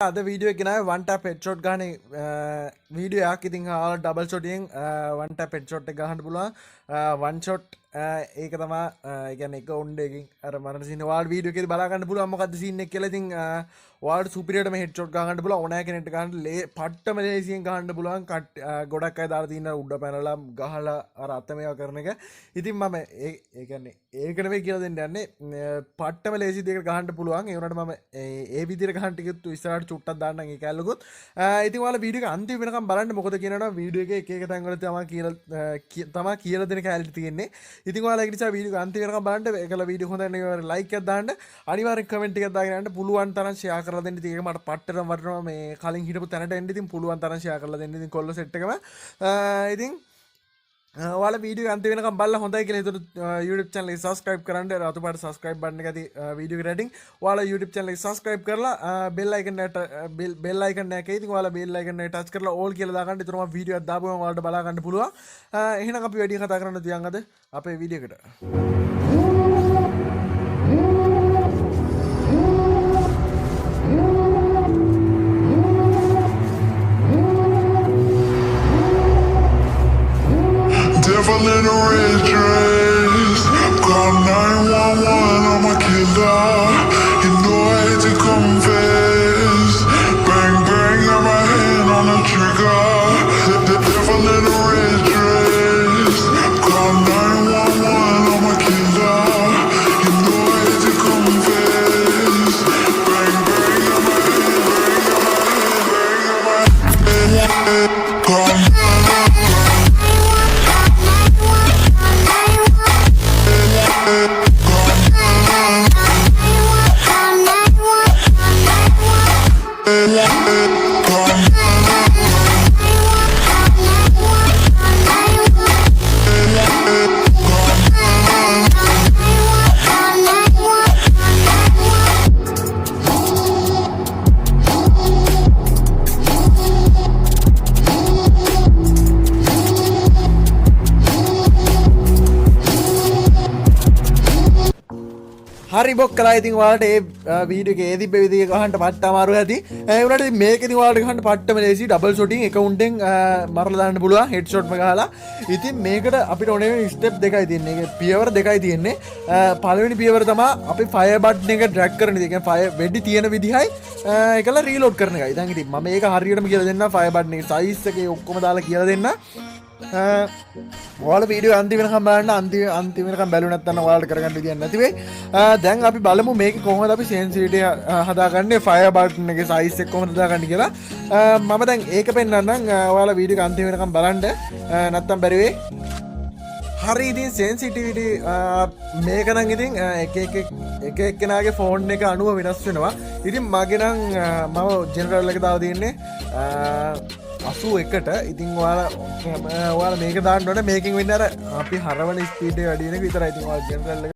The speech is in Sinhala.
අද වීඩියෝ එක නෑ one tap headshot ගන්න වීඩියෝ එකක්. ඉතින් ඔයාලා ඩබල් ෂොටින් one tap headshot එක ගන්න පුළුවන්. one shot ඒක තමයි ඒ කියන්නේ එක උණ්ඩේකින් අර මරණ සීන් ඔයාලා වීඩියෝ එකේදී බලා ගන්න පුළුවන් මොකද්ද සීන් එක කියලා. ඉතින් ඔයාලට සුපිරියර්ටම headshot ගන්න පුළුවන්. ඕනෑ කෙනෙක්ට ගන්න පට්ටම ලේසියෙන් ගන්න පුළුවන්. ගොඩක් අය දාලා තියෙන උඩ පැනලා ගහලා අර අත මේවා කරන එක. ඉතින් මම ඒ කියන්නේ ඒක නෙවෙයි කියලා දෙන්න යන්නේ. පට්ටම ලේසි දෙයකට ගහන්න පුළුවන්. ඒ වුණාට මම ඒ විදිහට ගහන්න ටිකත් ඉස්සරහට චුට්ටක් දාන්නම් ඒ කැලලකුත්. ඉතින් ඔයාලා වීඩියෝ එක අන්තිම වෙනකම් බලන්න. මොකද කියනවා වීඩියෝ එකේ එක එක තැන් වල තමයි කියලා දෙන කැලලි තියෙන්නේ. ඉතින් ඔයාලා ඒක නිසා වීඩියෝ එක අන්තිම වෙනකම් බලන්න. ඒකලා වීඩියෝ හොඳ නම් ලයික් එකක් දාන්න. අනිවාර්යෙන් කමෙන්ට් එකක් දාගෙන යන්න. පුළුවන් තරම් ෂෙයා කරලා දෙන්න. ඉතින් ඒක මට පට්ටටම වටනවා මේ කලින් හිටපු තැනට එන්න. ඉතින් පුළුවන් තරම් ෂෙයා කරලා දෙන්න. ඉතින් කොල්ල සෙට් එකම ඉතින් ඔයාලා වීඩියෝ එක අන්තිම වෙනකම් බලලා හොඳයි කියලා හිතුවොත් YouTube channel එක subscribe කරන්න. රතු පාට subscribe button එක ඇති වීඩියෝ එක රෙඩින්. ඔයාලා YouTube channel එක subscribe කරලා bell icon එක ඉතින් ඔයාලා bell icon එක touch කරලා all කියලා දාගන්න. ඒතර මම වීඩියෝ එකක් දාපුවම ඔයාලට බලා ගන්න පුළුවන්. එහෙනම් අපි වැඩි කතා කරන්න තියන් අද අපේ වීඩියෝ එකට. Devil in a red dress. Call 911, I'm a killer. You know I hate to confess. Bang bang, got my hand on the trigger. The devil in a red dress. Call 911, I'm a killer. You know I hate to confess. Bang bang, got my hand. Call හරි බොක් කළා. ඉතින් ඔයාලට ඒ වීඩියෝ එකේ ඒදිබ්බ විදිය ගහන්න පට්ට අමාරු ඇති. ඒ වුණාට ඉතින් මේකෙදි ඔයාලට ගහන්න පට්ටම ලේසි. ඩබල් ෂොටින් එකවුන්ටෙන් මරලා දාන්න පුළුවන් හෙඩ්ෂොට්ම ගහලා. ඉතින් මේකට අපිට ඕනේ ස්ටෙප් දෙකයි තියෙන්නේ. ඒක පියවර දෙකයි තියෙන්නේ. පළවෙනි පියවර තමයි අපි ෆයර් බටන් එක ඩ්‍රැග් කරන විදිය. ඒ කියන්නේ ෆයර් වෙඩි තියෙන විදිහයි ඒකල රීලෝඩ් කරන එකයි. දැන් ඉතින් මම මේක හරියටම කියලා දෙන්නම්. ෆයර් බටන් එකේ සයිස් එකේ ඔක්කොම දාලා කියලා දෙන්න. ඔයාලා වීඩියෝ අන්තිම වෙනකම් බලන්න. අන්තිම වෙනකම් බැලුවේ නැත්නම් ඔයාලට කරගන්න විදියක් නැති වෙයි. දැන් අපි බලමු මේක කොහොමද අපි සෙන්සිටිවිටි හදාගන්නේ ෆයර් බටන් එකේ සයිස් එක කොහොමද හදාගන්නේ කියලා. මම දැන් ඒක පෙන්නන්නම්. ඔයාලා වීඩියෝ එක අන්තිම වෙනකම් බලන්න. නැත්නම් බැරි වෙයි. හරි ඉතින් සෙන්සිටිවිටි මේක නම් ඉතින් එක එක්කෙනාගේ ෆෝන් එක අනුව වෙනස් වෙනවා. ඉතින් මගේ නම් මම ජෙනරල් එක දාලා තියෙන්නේ 81ට. ඉතින් ඔයාලා මේක දාන්න ඕනේ. මේකෙන් වෙන්නේ අර අපි හරවන ස්පීඩ් එක වැඩි වෙන එක විතරයි. ඉතින් ඔයාලා ජෙනරල් එක